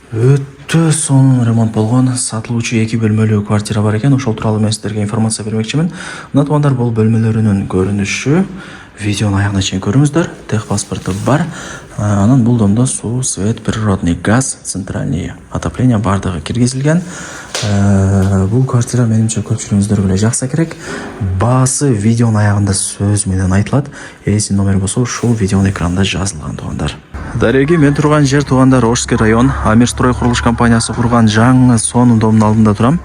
Өтө сонун ремонт болгон сатылуучу 2 бөлмөлүү квартира бар экен. Ошол тууралуу мен сиздерге информация бермекчимин. Мына туугандар, бул бөлмөлөрүнүн көрүнүшү. Видеону аягына чейин көрүңүздөр. Техпаспорту бар. Анан бул домдо суу, свет, природный газ, центральный отопление бардыгы киргизилген. Бул квартира менимче көпчүлүгүңүздөргө эле жакса керек. Баасы видеонун аягында сөз менен айтылат. Эси номер болсо ушул видеонун экранында жазылган туугандар. Дареги, мен турган жер туугандар Ошский район. Амирстрой курулуш компаниясы курган жаңы сонун домдун алдында турам.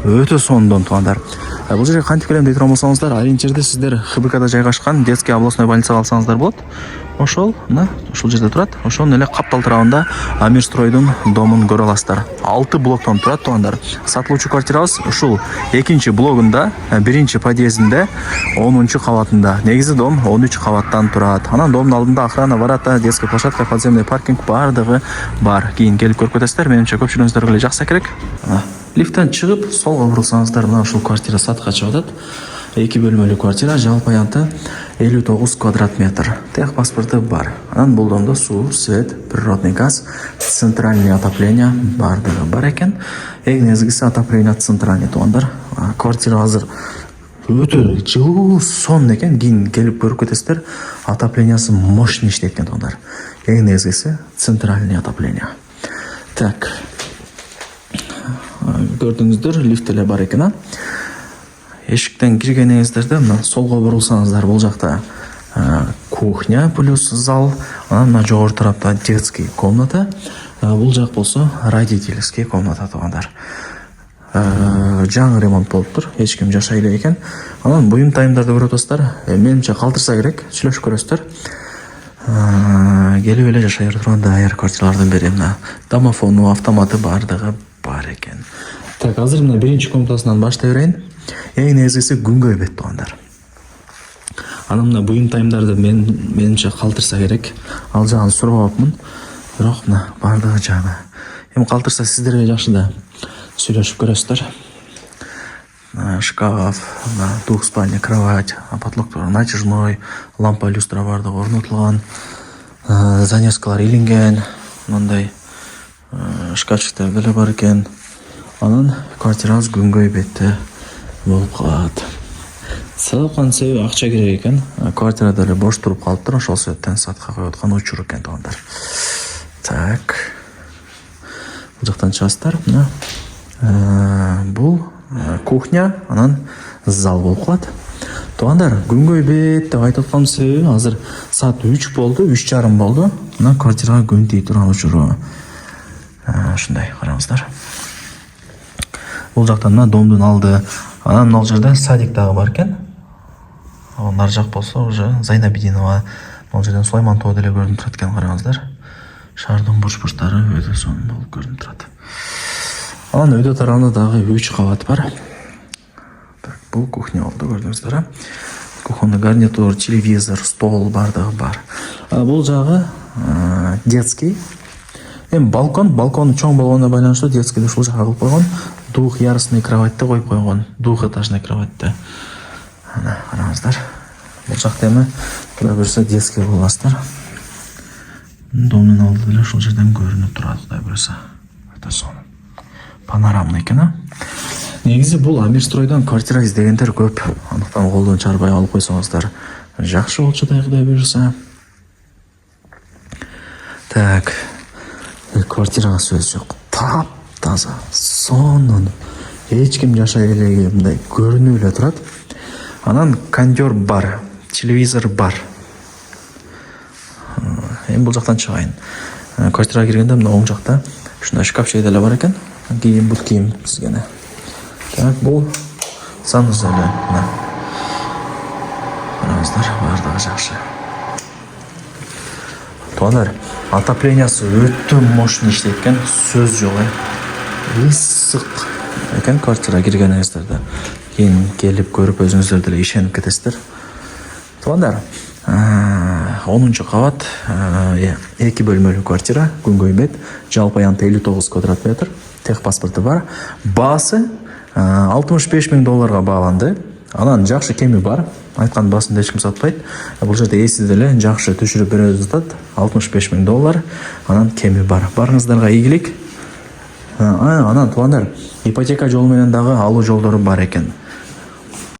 Өтө сонун дом туугандар. Бул жерге кантип келем дей турган болсоңуздар, ориентирди сиздер ХБКда жайгашкан детский областной больницага алсаңыздар болот. Ошол, мына ушул жерде турат. Ошонун эле каптал тарабында Амирстройдун домун көрө аласыздар. 6 блоктон турат туугандар. Сатылуучу квартирабыз ушул 2-чи блогунда, 1-чи подъездинде, 10-чу кабатында. Негизи дом 13 кабаттан турат. Анан домдун алдында охрана, ворота, детская площадка, подземный паркинг бардыгы бар. Кийин келип көрүп кетесиздер. Менимче көпчүлүгүңүздөргө эле жакса керек. Лифттен чыгып, солго бурулсаңыздар, мына ушул квартира сатка чыгып атат. 2 бөлмөлүү квартира, жалпы аянты 59 квадрат метр. Техпаспорту бар. Анан бул домдо суу, свет, природный газ, центральный отопление бардыгы бар экен. Эң негизгиси отопление центральный туугандар. Квартира азыр өтө жылуу, сонун экен. Кийин келип көрүп кетесиздер. Отоплениясы мощный иштейт экен туугандар. Эң негизгиси центральный отопление. Так. Көрдүңүздөр, лифт эле бар экен. Эшиктен киргениңиздерде мына солго бурулсаңыздар, бул жакта кухня плюс зал, анан мына жогору тарапта детский комната, бул жак болсо родительский комната туугандар. Жаңы ремонт болуптур, эч ким жашай элек экен. Анан буюм тайымдарды көрүп атасыздар. Менимче калтырса керек, сүйлөшүп көрөсүздөр. Келип эле жашай турган даяр квартиралардын бири. Мына домофону, автоматы бардыгы бар экен. Так, азыр мына 1-чи комнатасынан баштай берейин. Эң негизгиси күнгөй бет туугандар. Анан мына буюм тайымдарды менимче калтырса керек. Ал жагын сурабапмын. Бирок мына бардыгы жаңы. Эми калтырса сиздерге жакшы да сүйлөшүп көрөсүздөр. Шкаф, двухспальный кровать, потолоктор натяжной, лампа люстра бардыгы орнотулган. Занескалар илинген, мындай шкафчиктер деле бар экен. Анан квартирабыз күнгөй бетте болуп калат. Саткан себеби акча керек экен. Квартира деле бош туруп калыптыр, ошол себептен сатка коюп аткан учур экен туугандар. Так. Бул жактан чыгасыздар. Мына бул кухня, анан зал болуп калат. Туугандар, күнгөй бет деп айтып аткан себеби азыр саат 3 болду, 3:30 болду. Мына квартирага күн тийип турган учуру. Ушундай, караңыздар. Бул жактан мына домдун алды. Анан мына жерде садик дагы бар экен. Нар жак болсо уже Зайнабидинова, мына жерден Сулайман тоо деле көрүнүп турат экен, караңыздар. Шаардын бурч-бурчтары өтө сонун болуп көрүнүп турат. Анан өйдө тарабында дагы 3 кабат бар. Так, бул кухня болду, көрдүңүздөр. Кухонный гарнитур, телевизор, стол бардыгы бар. Бул жагы детский. Эми балкон чоң болгонуна байланыштуу детский ушул жака кылып койгон. Двухъярусный кроватьты коюп койгон, двухэтажный кроватьты. Ана, караңыздар. Бул жакта эми кудай буюрса детский боласыздар. Домдун алды деле ушул жерден көрүнүп турат, кудай буюрса. Өтө сонун. Панорамный экен. Негизи бул Амирстройдон квартира издегендер көп. Андыктан колдон чарбай алып койсоңуздар жакшы болчу да, кудай буюрса. Так. Квартирага сөз жок. Таза, сонун. Эч ким жашай элек мындай көрүнүп эле турат. Анан кондер бар, телевизор бар. Эми бул жактан чыгайын. Квартирага киргенде мына оң жакта ушундай шкафчик деле бар экен. Кийим, бут кийим тизгени. Так, бул санузел. Мына. Караңыздар, бардыгы жакшы. Туугандар, отоплениясы өтө мощный иштейт экен, сөз жок. Ысык экен квартирага киргениңиздерде. Кийин келип көрүп өзүңүздөр деле ишенип кетесиздер. Туугандар, 10-чу кабат, 2 бөлмөлүү квартира, күнгөй бет, жалпы аянты 59 квадрат метр, техпаспорту бар. Баасы $65 000 бааланды. Анан жакшы кеми бар. Айткан басында эч ким сатпайт. Бул жерде эси деле жакшы түшүрүп беребиз атат. $65 000. Анан кеми бар. Барыңыздарга ийгилик. Анан туугандар, ипотека жолу менен дагы алуу жолдору бар экен.